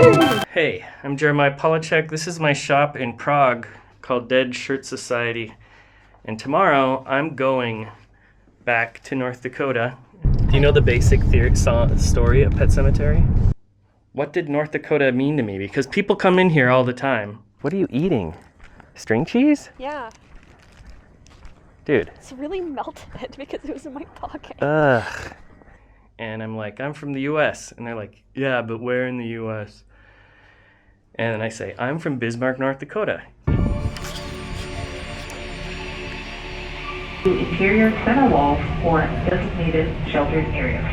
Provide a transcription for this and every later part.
Hey, I'm Jeremiah Polachek. This is my shop in Prague called Dead Shirt Society. And tomorrow I'm going back to North Dakota. Do you know the basic story of Pet Sematary? What did North Dakota mean to me? Because people come in here all the time. What are you eating? String cheese? Yeah. Dude. It's really melted because it was in my pocket. Ugh. And I'm like, I'm from the US. And they're like, yeah, but where in the US? And then I say, I'm from Bismarck, North Dakota. To interior center walls or designated sheltered areas.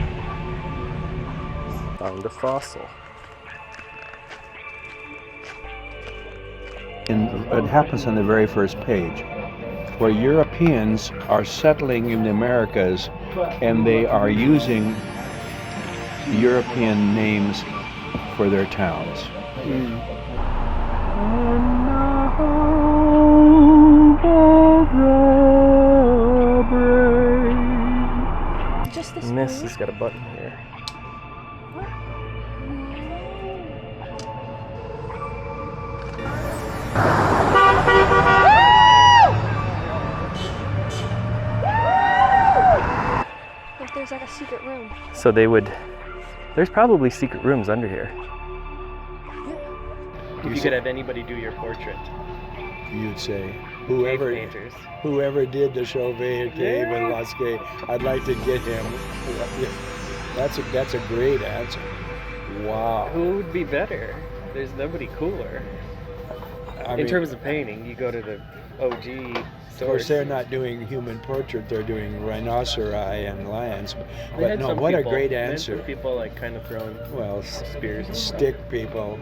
Found a fossil. It happens on the very first page, where Europeans are settling in the Americas and they are using European names for their towns. Just this. And this has got a button here. Like there's like a secret room. So there's probably secret rooms under here. If you could have anybody do your portrait. You'd say, Cave painters. whoever did the Chauvet Cave in Lascaux, I'd like to get him. That's a great answer. Wow. Who would be better? There's nobody cooler. In terms of painting, you go to the OG source. Of course, they're not doing human portrait; they're doing rhinoceri and lions. But no, what a great answer! People like kind of throwing spears, and stick people.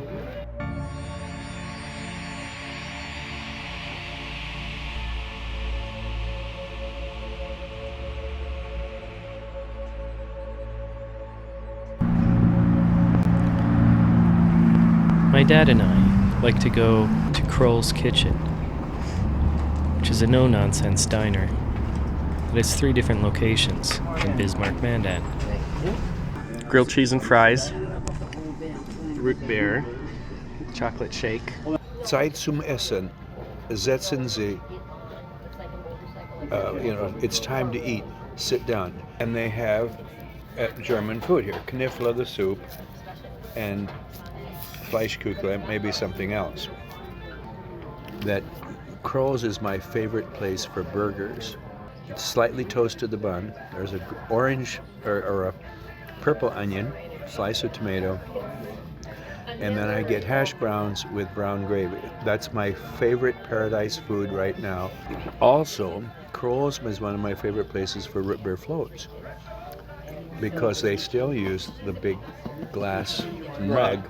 My dad and I like to go to Kroll's Kitchen, which is a no-nonsense diner. It has 3 different locations in Bismarck, Mandan. Grilled cheese and fries, root beer, chocolate shake. Zeit zum Essen. Setzen Sie. It's time to eat. Sit down. And they have German food here. Kniffler, the soup, and Fleischkuchen, maybe something else. That Kroll's is my favorite place for burgers. It's slightly toasted the bun. There's an orange or a purple onion, slice of tomato, and then I get hash browns with brown gravy. That's my favorite paradise food right now. Also, Kroll's is one of my favorite places for root beer floats because they still use the big glass mug.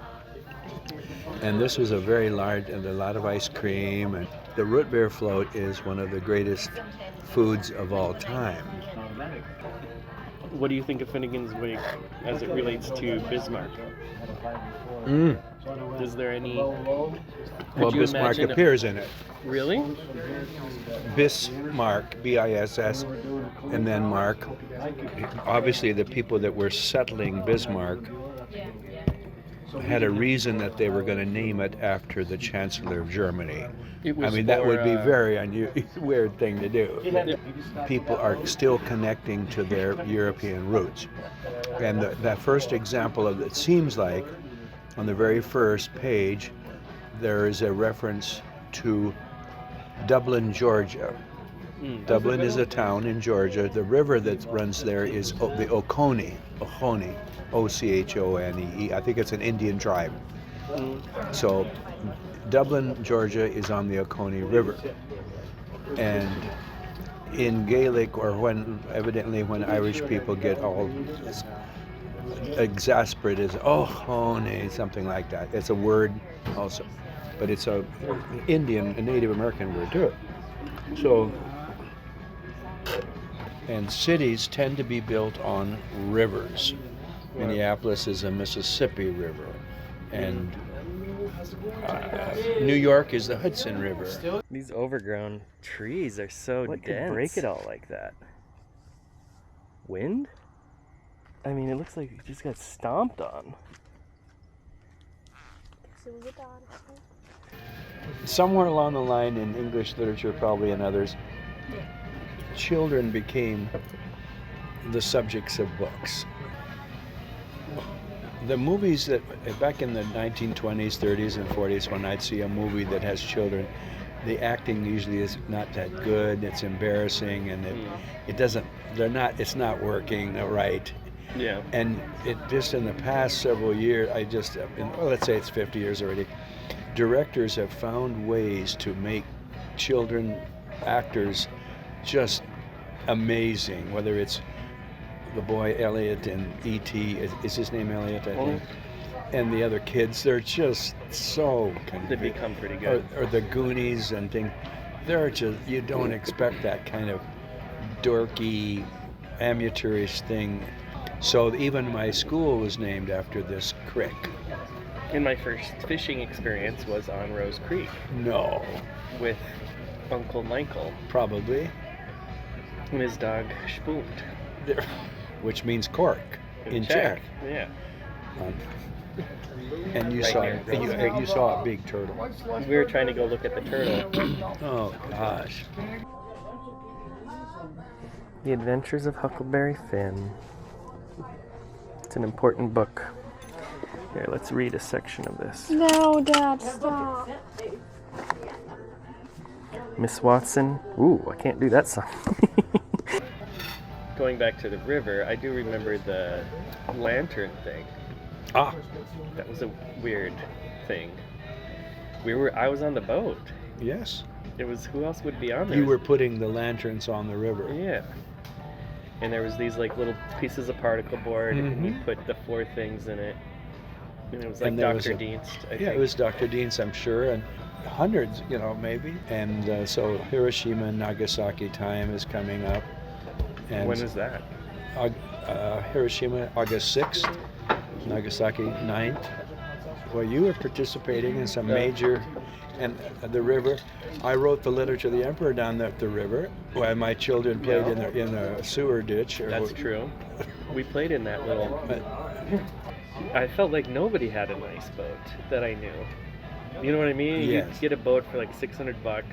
And this was a very large, and a lot of ice cream. And the root beer float is one of the greatest foods of all time. What do you think of Finnegans Wake as it relates to Bismarck? Is there any... Well, Bismarck appears in it. Really? Bismarck, B-I-S-S, and then Mark. Obviously, the people that were settling Bismarck had a reason that they were going to name it after the Chancellor of Germany. That would be very weird thing to do. People are still connecting to their European roots. And that first example of it seems like on the very first page there is a reference to Dublin, Georgia. Dublin is a town in Georgia. The river that runs there is the Oconee, O-C-H-O-N-E-E. I think it's an Indian tribe. So Dublin, Georgia is on the Oconee River. And in Gaelic, or when Irish people get all exasperated, is honey, something like that. It's a word also. But it's a Native American word too. So, and cities tend to be built on rivers. Minneapolis is a Mississippi River, and New York is the Hudson River. These overgrown trees are so dense. What could break it all like that? Wind? I mean, it looks like it just got stomped on. it was a dadist. Somewhere along the line in English literature, probably in others, children became the subjects of books. The movies that, back in the 1920s, 30s, and 40s, when I'd see a movie that has children, the acting usually is not that good, it's embarrassing, and it's not working right. Yeah. And it just in the past several years, let's say it's 50 years already, directors have found ways to make children actors just amazing, whether it's the boy Elliot in E.T., is his name Elliot, I think, and the other kids, they're just so They become pretty good. or the Goonies and things, they're just, you don't expect that kind of dorky, amateurish thing. So even my school was named after this creek. And my first fishing experience was on Rose Creek No, with Uncle Michael probably. and his dog Spoont. Which means cork in Czech. Yeah. And you Right saw here. you saw a big turtle. We were trying to go look at the turtle. Oh gosh. The Adventures of Huckleberry Finn. It's an important book. Here, let's read a section of this. No, Dad, stop. Miss Watson. Ooh, I can't do that song. Going back to the river, I do remember the lantern thing. Ah, That was a weird thing. I was on the boat. yes. It was, who else would be on there? You were putting the lanterns on the river. Yeah. And there was these like little pieces of particle board, and we Mhm. put the 4 things in it. And it was like And there was Dr. a- Dienst, I Yeah, think. it was Dr. Dienst, I'm sure, and hundreds, maybe. And so Hiroshima and Nagasaki time is coming up. And When is that? Hiroshima, August 6th, Nagasaki 9th. Well, you were participating in some major, and the river. I wrote the letter to the emperor down at the river, while my children played in a sewer ditch. That's true. We played in that little... I felt like nobody had a nice boat that I knew. You know what I mean? Yes. You get a boat for like $600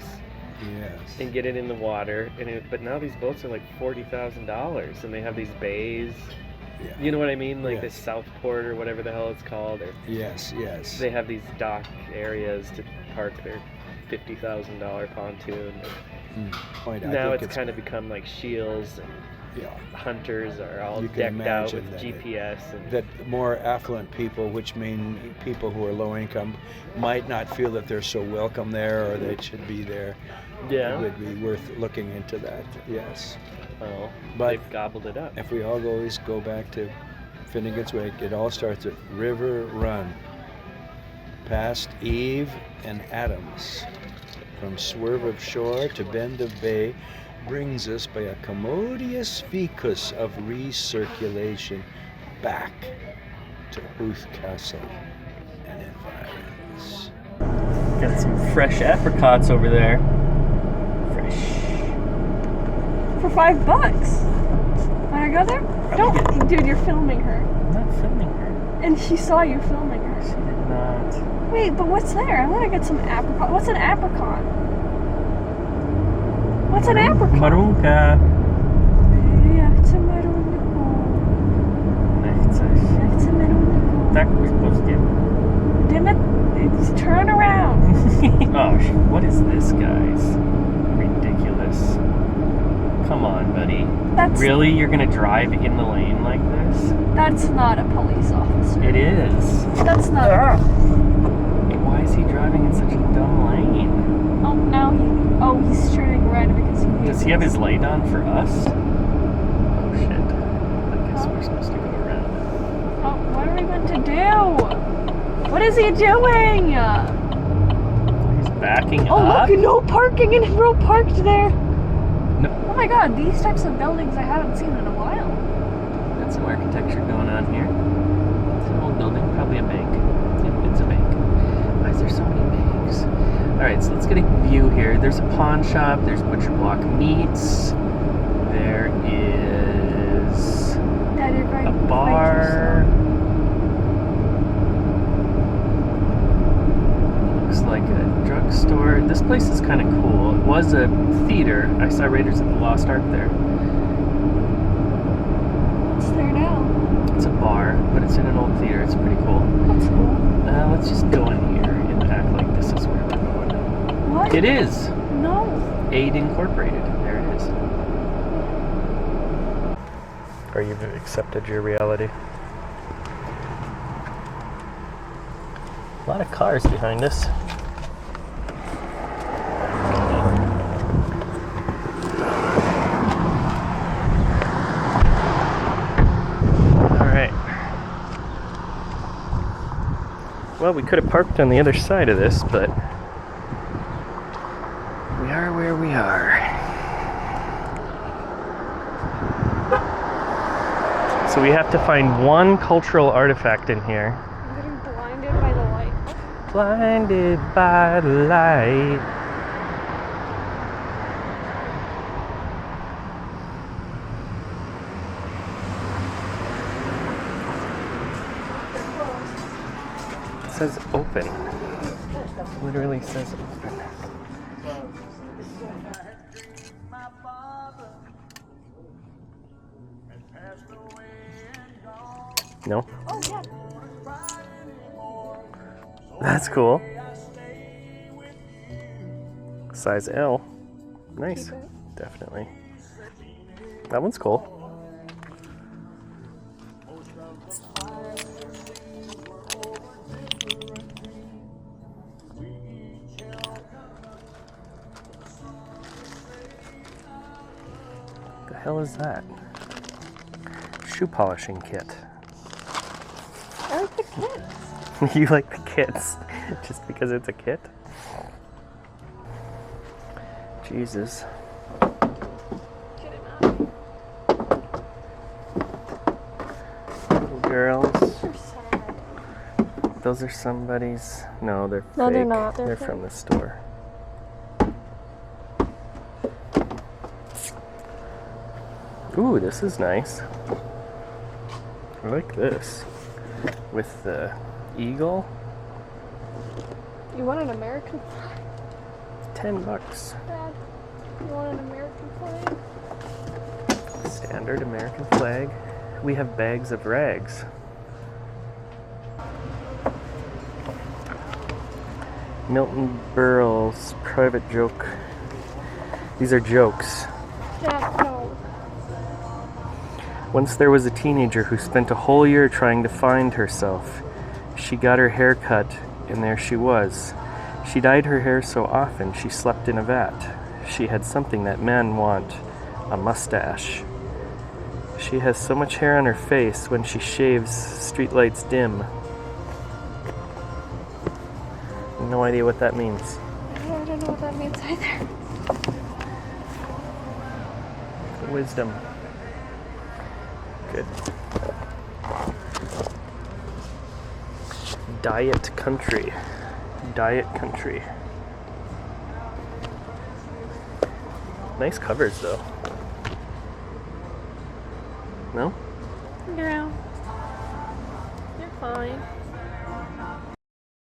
Yes. and get it in the water, but now these boats are like $40,000, and they have these bays. Yeah. You know what I mean? Like Yes. the Southport or whatever the hell it's called. Or Yes, yes. they have these dock areas to park their $50,000 pontoon. Point, I Now think it's kind of become like Shields and yeah, hunters are all You can decked out imagine with that GPS. And that more affluent people, which mean people who are low income, might not feel that they're so welcome there or they should be there. yeah, It would be worth looking into that, yes. well, But- they've gobbled it up. If we all always go back to Finnegans Wake, it all starts at River Run, past Eve and Adams. From swerve of shore to bend of bay, brings us by a commodious ficus of recirculation back to Booth Castle and environs. Got some fresh apricots over there. Fresh. For $5. Wanna go there? Don't, dude, you're filming her. I'm not filming her. And she saw you filming She her. did not. Wait, but what's there? I wanna get some apricot. What's an apricot? What's an apricot? Marunka. Ja chcę marunku. Nie chcesz. Ja chcę marunku. Tak byś polskie. Damn it, it's turn around. Oh, what is this, guys? Ridiculous. Come on, buddy. That's Really? You're gonna drive in the lane like this? That's not a police officer. It is. That's not. Why is he driving in such a dumb lane? Oh, now he's turning red because he hates Does he have us. his light on for us? Oh shit. I guess we're supposed to go around. Oh, what are we going to do? What is he doing? He's backing Oh, up. look, no parking and no parked there. No. Oh my god, these types of buildings I haven't seen in a while. Got some architecture going on here. It's an old building, probably a bank. Yep, it's a bank. Why is there so many banks? Alright, so let's get a view here. There's a pawn shop, there's Butcher Block Meats, there is Dad, you're a going bar. place is kind of cool. It was a theater. I saw Raiders of the Lost Ark there. It's there now. It's a bar, but it's in an old theater. It's pretty cool. That's cool. Let's just go in here and act like this is where we're going. What? It is. No. Aid Incorporated. There it is. Or you've accepted your reality. A lot of cars behind us. Alright. Well, we could have parked on the other side of this, but we are where we are. So we have to find one cultural artifact in here. I'm getting blinded by the light. Blinded by the light. It says open. Literally says open. No? Oh, yeah. That's cool. Size L. Nice. Okay. Definitely. That one's cool. The hell is that? Shoe polishing kit. I like the kids. You like the kits just because it's a kit? Jesus. Get him out. Little girls. They're sad. Those are somebody's. No, they're fake. No, they're not. They're from fake. the store. Ooh, this is nice. I like this. With the eagle. You want an American flag? $10. Dad, you want an American flag? Standard American flag. We have bags of rags. Milton Berle's private joke. These are jokes. Dad, no. Once there was a teenager who spent a whole year trying to find herself. She got her hair cut, and there she was. She dyed her hair so often she slept in a vat. She had something that men want, a mustache. She has so much hair on her face, when she shaves, streetlights dim. No idea what that means. I don't know what that means either. Wisdom. Good. Diet country. Diet country. Nice covers though. No? Yeah. You're fine.